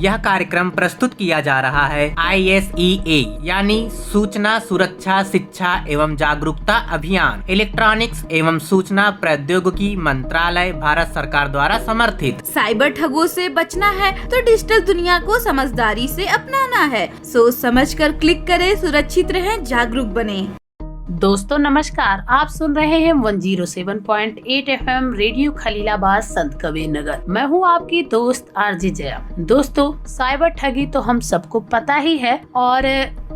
यह कार्यक्रम प्रस्तुत किया जा रहा है ISEA यानी सूचना सुरक्षा शिक्षा एवं जागरूकता अभियान, इलेक्ट्रॉनिक्स एवं सूचना प्रौद्योगिकी मंत्रालय, भारत सरकार द्वारा समर्थित। साइबर ठगों से बचना है तो डिजिटल दुनिया को समझदारी से अपनाना है। सोच समझकर क्लिक करें, सुरक्षित रहें, जागरूक बने। दोस्तों नमस्कार, आप सुन रहे हैं 107.8 FM रेडियो खलीलाबाद संत कबीर नगर। मैं हूं आपकी दोस्त आरजी जया। दोस्तों साइबर ठगी तो हम सबको पता ही है और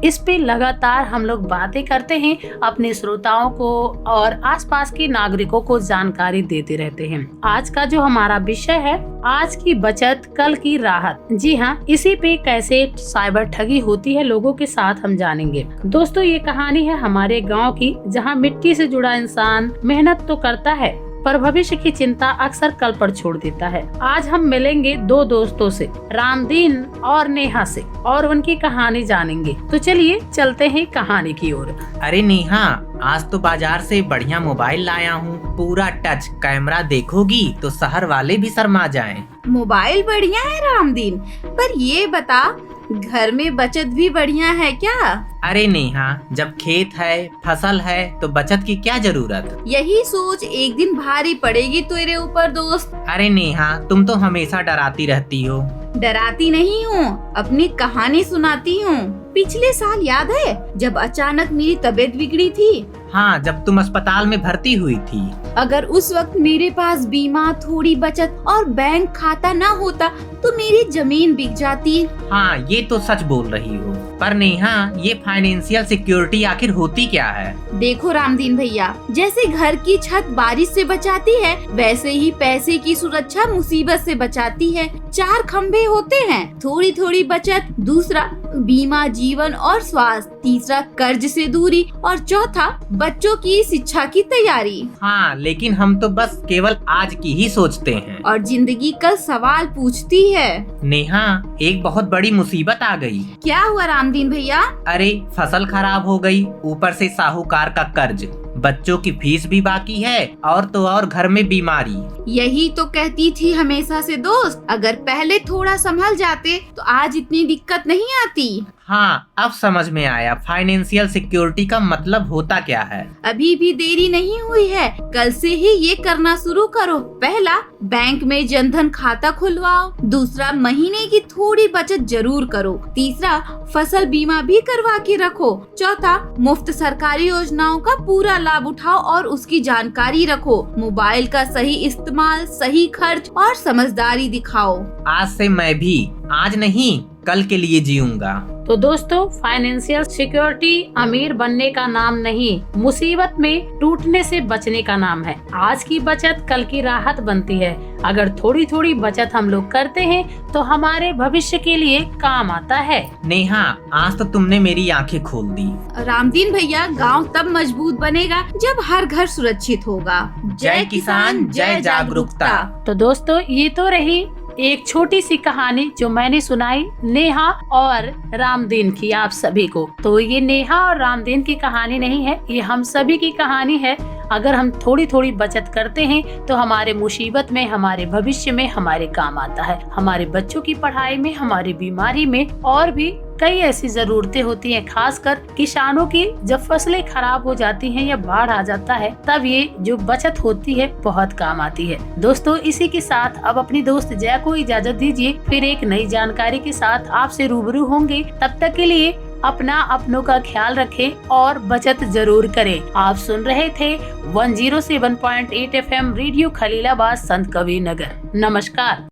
इस पे लगातार हम लोग बातें करते हैं, अपने श्रोताओं को और आसपास के नागरिकों को जानकारी देते रहते हैं। आज का जो हमारा विषय है, आज की बचत कल की राहत। जी हाँ, इसी पे कैसे साइबर ठगी होती है लोगों के साथ हम जानेंगे। दोस्तों ये कहानी है हमारे गांव की, जहां मिट्टी से जुड़ा इंसान मेहनत तो करता है पर भविष्य की चिंता अक्सर कल पर छोड़ देता है। आज हम मिलेंगे दो दोस्तों से, रामदीन और नेहा से, और उनकी कहानी जानेंगे। तो चलिए चलते हैं कहानी की ओर। अरे नेहा, आज तो बाजार से बढ़िया मोबाइल लाया हूँ, पूरा टच कैमरा, देखोगी तो शहर वाले भी शर्मा जाएं। मोबाइल बढ़िया है रामदीन, पर ये बता घर में बचत भी बढ़िया है क्या? अरे नेहा, जब खेत है, फसल है तो बचत की क्या जरूरत। यही सोच एक दिन भारी पड़ेगी तेरे ऊपर दोस्त। अरे नेहा, तुम तो हमेशा डराती रहती हो। डराती नहीं हूँ, अपनी कहानी सुनाती हूँ। पिछले साल याद है जब अचानक मेरी तबीयत बिगड़ी थी? हाँ, जब तुम अस्पताल में भर्ती हुई थी। अगर उस वक्त मेरे पास बीमा, थोड़ी बचत और बैंक खाता न होता तो मेरी जमीन बिक जाती। हाँ, ये तो सच बोल रही हो। पर नेहा, ये फाइनेंशियल सिक्योरिटी आखिर होती क्या है? देखो रामदीन भैया, जैसे घर की छत बारिश से बचाती है, वैसे ही पैसे की सुरक्षा मुसीबत से बचाती है। 4 खंभे होते हैं, थोड़ी थोड़ी बचत, दूसरा बीमा जीवन और स्वास्थ्य, तीसरा कर्ज से दूरी और चौथा बच्चों की शिक्षा की तैयारी। हाँ, लेकिन हम तो बस केवल आज की ही सोचते हैं और जिंदगी कल सवाल पूछती है। नेहा, एक बहुत बड़ी मुसीबत आ गई। क्या हुआ रामदीन भैया? अरे फसल खराब हो गई, ऊपर से साहूकार का कर्ज, बच्चों की फीस भी बाकी है और तो और घर में बीमारी। यही तो कहती थी हमेशा से दोस्त, अगर पहले थोड़ा संभल जाते तो आज इतनी दिक्कत नहीं आती। हाँ, अब समझ में आया फाइनेंशियल सिक्योरिटी का मतलब होता क्या है। अभी भी देरी नहीं हुई है, कल से ही ये करना शुरू करो। पहला, बैंक में जनधन खाता खुलवाओ। दूसरा, महीने की थोड़ी बचत जरूर करो। तीसरा, फसल बीमा भी करवा के रखो। चौथा, मुफ्त सरकारी योजनाओं का पूरा लाभ उठाओ और उसकी जानकारी रखो। मोबाइल का सही इस्तेमाल, सही खर्च और समझदारी दिखाओ। आज से मैं भी आज नहीं कल के लिए जीऊंगा। तो दोस्तों, फाइनेंशियल सिक्योरिटी अमीर बनने का नाम नहीं, मुसीबत में टूटने से बचने का नाम है। आज की बचत कल की राहत बनती है। अगर थोड़ी थोड़ी बचत हम लोग करते हैं तो हमारे भविष्य के लिए काम आता है। नेहा, आज तो तुमने मेरी आंखें खोल दी। रामदीन भैया, गांव तब मजबूत बनेगा जब हर घर सुरक्षित होगा। जय किसान, जय जागरूकता। तो दोस्तों, ये तो रही एक छोटी सी कहानी जो मैंने सुनाई नेहा और रामदीन की आप सभी को। तो ये नेहा और रामदीन की कहानी नहीं है, ये हम सभी की कहानी है। अगर हम थोड़ी थोड़ी बचत करते हैं तो हमारे मुसीबत में, हमारे भविष्य में हमारे काम आता है। हमारे बच्चों की पढ़ाई में, हमारी बीमारी में और भी कई ऐसी जरूरतें होती हैं। खासकर किसानों की जब फसलें खराब हो जाती हैं या बाढ़ आ जाता है, तब ये जो बचत होती है बहुत काम आती है। दोस्तों, इसी के साथ अब अपनी दोस्त जया को इजाजत दीजिए। फिर एक नई जानकारी के साथ आपसे रूबरू होंगे। तब तक के लिए अपनों का ख्याल रखें और बचत जरूर करें। आप सुन रहे थे 107.8 FM रेडियो खलीलाबाद संत कबीर नगर। नमस्कार।